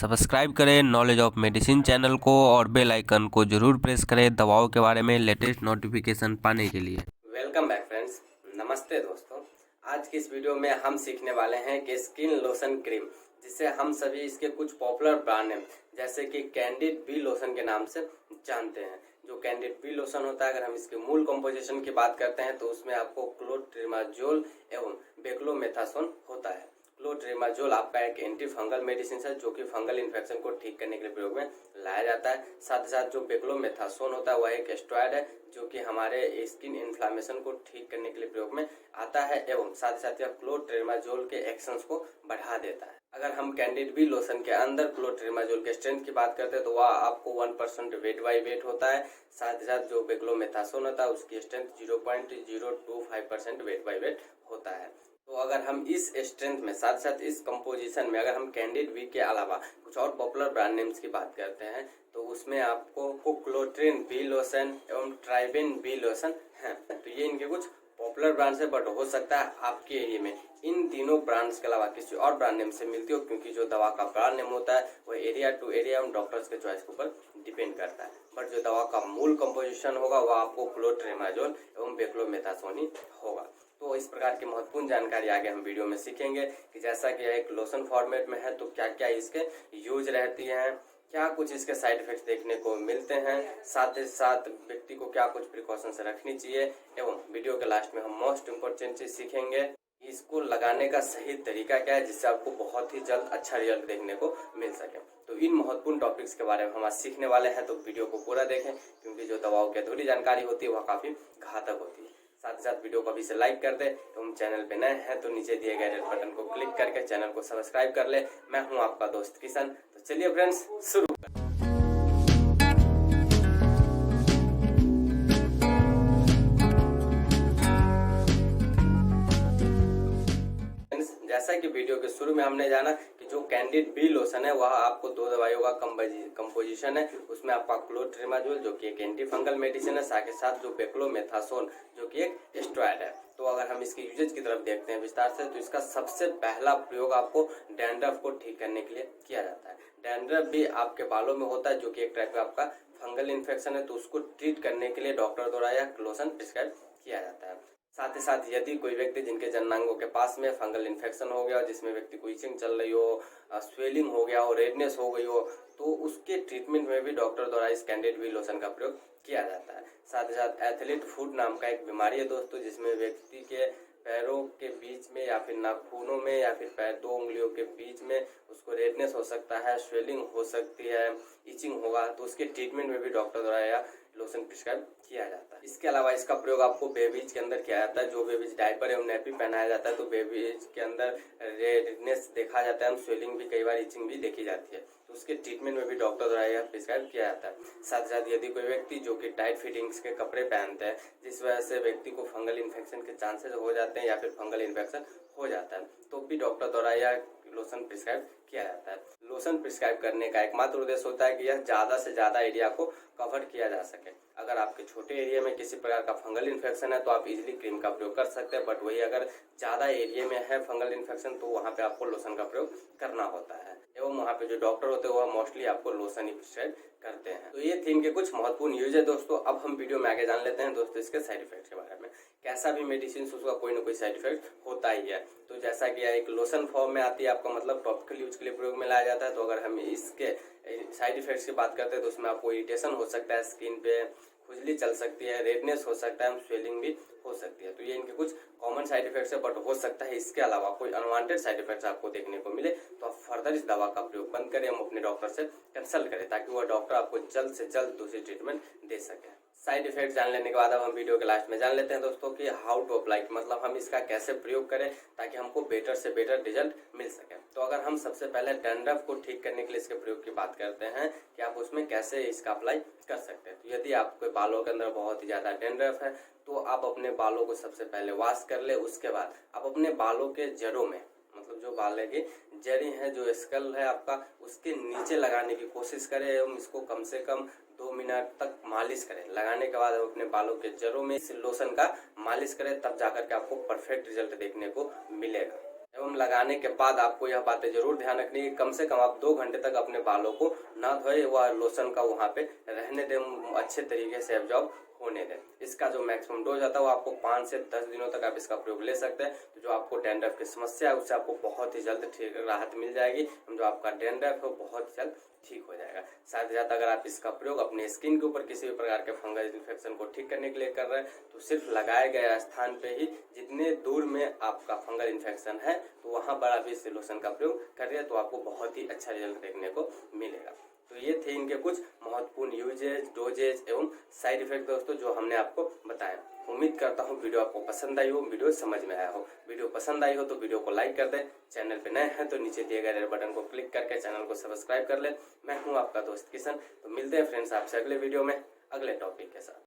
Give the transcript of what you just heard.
Subscribe करें knowledge of medicine channel को और बेल आइकन को जरूर प्रेस करें दवाओं के बारे में लेटेस्ट नोटिफिकेशन पाने के लिए। वेलकम बैक फ्रेंड्स, नमस्ते दोस्तों। आज की इस वीडियो में हम सीखने वाले हैं कि स्किन लोशन क्रीम, जिसे हम सभी इसके कुछ पॉपुलर ब्रांड हैं जैसे कि कैंडिड-B लोशन के नाम से जानते हैं। जो कैंडिड-B लोशन होता है, अगर हम इसके मूल कंपोजिशन की बात करते हैं तो उसमें आपको क्लोट्रिमाजोल एवं बेक्लोमेथासोन होता है। क्लोट्रिमाजोल आपका एक एंटी फंगल मेडिसिन है जो कि फंगल इन्फेक्शन को ठीक करने के लिए प्रयोग में लाया जाता है। साथ ही साथ जो बेक्लोमेथासोन होता है वह एक स्टेरॉइड है जो कि हमारे स्किन इन्फ्लामेशन को ठीक करने के लिए प्रयोग में आता है एवं साथ ही साथ यह क्लोट्रिमाजोल के एक्शंस को बढ़ा देता है। अगर हम कैंडिड-B लोशन के अंदर क्लोट्रिमाजोल के स्ट्रेंथ की बात करते हैं तो वह आपको 1% वेट बाई वेट होता है। साथ ही साथ जो बेक्लोमेथासोन होता है उसकी स्ट्रेंथ 0.025% वेट बाई वेट होता है। तो अगर हम इस स्ट्रेंथ में साथ साथ इस कंपोजिशन में अगर हम कैंडिड-B के अलावा कुछ और पॉपुलर ब्रांड नेम्स की बात करते हैं तो उसमें आपको क्लोट्रिन-B लोशन एवं ट्राइबेन-B लोशन है। तो ये इनके कुछ पॉपुलर ब्रांड्स है, बट हो सकता है आपके एरिया में इन तीनों ब्रांड्स के अलावा किसी और ब्रांड नेम से मिलती हो, क्योंकि जो दवा का ब्रांड नेम होता है वो एरिया टू एरिया एवं डॉक्टर्स के चॉइस के ऊपर डिपेंड करता है। बट जो दवा का मूल कंपोजिशन होगा वह आपको क्लोट्रिमाजोल एवं बेक्लोमेथासोन ही होगा। तो इस प्रकार की महत्वपूर्ण जानकारी आगे हम वीडियो में सीखेंगे कि जैसा कि एक लोशन फॉर्मेट में है तो क्या क्या इसके यूज रहती हैं, क्या कुछ इसके साइड इफेक्ट्स देखने को मिलते हैं, साथ ही साथ व्यक्ति को क्या कुछ प्रिकॉशंस रखनी चाहिए एवं वीडियो के लास्ट में हम मोस्ट इम्पोर्टेंट चीज सीखेंगे इसको लगाने का सही तरीका क्या है जिससे आपको बहुत ही जल्द अच्छा रिजल्ट देखने को मिल सके। तो इन महत्वपूर्ण टॉपिक्स के बारे में हम आज सीखने वाले हैं, तो वीडियो को पूरा देखें क्योंकि जो दवाओं की अधूरी जानकारी होती है वह काफी घातक होती है। साथ ही साथ वीडियो को अभी से लाइक कर दे। तुम चैनल पे नए हैं तो नीचे दिए गए रेड बटन को क्लिक करके चैनल को सब्सक्राइब कर ले। मैं हूं आपका दोस्त किशन। तो चलिए फ्रेंड्स शुरू करते हैं। जैसा कि वीडियो के शुरू में हमने जाना कि जो कैंडिड-B लोशन है वह आपको दो दवाइयों का कंपोजिशन है। उसमें आपका क्लोट्रिमाजोल जो कि एक एंटी फंगल मेडिसिन है, साथ ही साथ जो बेक्लोमेथासोन जो कि एक स्टेरॉइड है। तो अगर हम इसके यूजेज की तरफ देखते हैं विस्तार से तो इसका सबसे पहला प्रयोग आपको डैंड्रफ को ठीक करने के लिए किया जाता है। डैंड्रफ भी आपके बालों में होता है जो कि एक टाइप का आपका फंगल इन्फेक्शन है, तो उसको ट्रीट करने के लिए डॉक्टर द्वारा यह लोशन प्रिस्क्राइब किया जाता है। साथ ही साथ यदि कोई व्यक्ति जिनके जननांगों के पास में फंगल इन्फेक्शन हो गया, जिसमें व्यक्ति को इचिंग चल रही हो, स्वेलिंग हो गया हो, रेडनेस हो गई हो, तो उसके ट्रीटमेंट में भी डॉक्टर द्वारा इस कैंडिड-B लोशन का प्रयोग किया जाता है। साथ ही साथ एथलीट फुट नाम का एक बीमारी है दोस्तों, जिसमें व्यक्ति के पैरों के बीच में या फिर नाखूनों में या फिर पैर दो उंगलियों के बीच में उसको रेडनेस हो सकता है, स्वेलिंग हो सकती है, इचिंग होगा, तो उसके ट्रीटमेंट में भी डॉक्टर द्वारा यह लोशन प्रिस्क्राइब किया जाता है। इसके अलावा इसका प्रयोग आपको बेबीज के अंदर किया जाता है। जो बेबीज डायपर एवं नैपी पहनाया जाता है तो बेबीज के अंदर रेडनेस देखा जाता है, स्वेलिंग भी कई बार इचिंग भी देखी जाती है, तो उसके ट्रीटमेंट में भी डॉक्टर द्वारा यह प्रिस्क्राइब किया जाता है। साथ ही साथ यदि कोई व्यक्ति जो कि टाइट फिटिंग्स के कपड़े पहनते हैं जिस वजह से व्यक्ति को फंगल इन्फेक्शन के चांसेस हो जाते हैं या फिर फंगल इन्फेक्शन हो जाता है तो भी डॉक्टर द्वारा यह लोशन प्रिस्क्राइब किया जाता है। लोशन प्रिस्क्राइब करने का एकमात्र उद्देश्य होता है कि यह ज्यादा से ज्यादा एरिया को कवर किया जा सके। अगर आपके छोटे एरिया में किसी प्रकार का फंगल इन्फेक्शन है तो आप इजीली क्रीम का प्रयोग कर सकते हैं, बट वही अगर ज्यादा एरिया में है फंगल इन्फेक्शन तो वहाँ पे आपको लोशन का प्रयोग करना होता है एवं वहाँ पे जो डॉक्टर होते हैं वह मोस्टली आपको लोशन ही प्रिस्क्राइब करते हैं। तो ये थी इनके कुछ महत्वपूर्ण यूज है दोस्तों। अब हम वीडियो में आगे जान लेते हैं दोस्तों इसके साइड इफेक्ट के बारे में। कैसा भी मेडिसिन उसका कोई ना कोई साइड इफेक्ट होता ही है। तो जैसा कि एक लोशन फॉर्म में आती है, आपका मतलब टॉपिकल यूज के लिए प्रयोग में लाया जाता है, तो अगर हम इसके साइड इफेक्ट्स की बात करते हैं तो उसमें आपको इरिटेशन हो सकता है, स्किन पे खुजली चल सकती है, रेडनेस हो सकता है, स्वेलिंग भी हो सकती है। तो ये इनके कुछ कॉमन साइड इफेक्ट्स है, बट हो सकता है इसके अलावा कोई अनवांटेड साइड इफेक्ट्स आपको देखने को मिले तो आप फर्दर इस दवा का प्रयोग बंद करें, हम अपने डॉक्टर से कंसल्ट करें ताकि वह डॉक्टर आपको जल्द से जल्द दूसरी ट्रीटमेंट दे सके। साइड इफेक्ट जान लेने के बाद अब हम वीडियो के लास्ट में जान लेते हैं दोस्तों कि हाउ टू अप्लाई, मतलब हम इसका कैसे प्रयोग करें ताकि हमको बेटर से बेटर रिजल्ट मिल सके। तो अगर हम सबसे पहले डैंड्रफ को ठीक करने के लिए इसके प्रयोग की बात करते हैं कि आप उसमें कैसे इसका अप्लाई कर सकते हैं, तो यदि आपके बालों के अंदर बहुत ही ज़्यादा डैंड्रफ है तो आप अपने बालों को सबसे पहले वॉश कर ले। उसके बाद आप अपने बालों के जड़ों में, मतलब जो बाल की जड़ी है, जो स्कल है आपका, उसके नीचे लगाने की कोशिश करें एवं इसको कम से कम 2 मिनट तक मालिश करें। लगाने के बाद अपने बालों के जड़ों में इस लोशन का मालिश करें, तब जाकर के आपको परफेक्ट रिजल्ट देखने को मिलेगा। एवं लगाने के बाद आपको यह बातें जरूर ध्यान रखनी है कि कम से कम आप 2 घंटे तक अपने बालों को ना धोए, वह लोशन का वहाँ पे रहने दें, अच्छे तरीके से एब्जॉर्ब होने दें। इसका जो मैक्सिमम डोज आता है वो आपको 5 से 10 दिनों तक आप इसका प्रयोग ले सकते हैं। तो जो आपको डैंड्रफ की समस्या है उससे आपको बहुत ही जल्द ठीक राहत मिल जाएगी। जो आपका डैंड्रफ है वो बहुत ही जल्द ठीक हो जाएगा। साथ ही साथ अगर आप इसका प्रयोग अपने स्किन के ऊपर किसी भी प्रकार के फंगल इन्फेक्शन को ठीक करने के लिए कर रहे हैं तो सिर्फ लगाए गए स्थान पे ही जितने दूर में आपका फंगल इन्फेक्शन है तो वहाँ पर आप इस लोशन का प्रयोग करिए तो आपको बहुत ही अच्छा रिजल्ट देखने को मिलेगा। तो ये थे इनके कुछ महत्वपूर्ण यूजेज, डोजेज एवं साइड इफेक्ट दोस्तों जो हमने आपको बताया। उम्मीद करता हूँ वीडियो आपको पसंद आई हो, वीडियो समझ में आया हो। वीडियो पसंद आई हो तो वीडियो को लाइक कर दें। चैनल पे नए हैं तो नीचे दिए गए रेड बटन को क्लिक करके चैनल को सब्सक्राइब कर लें। मैं हूँ आपका दोस्त किशन। तो मिलते हैं फ्रेंड्स आपसे अगले वीडियो में अगले टॉपिक के साथ।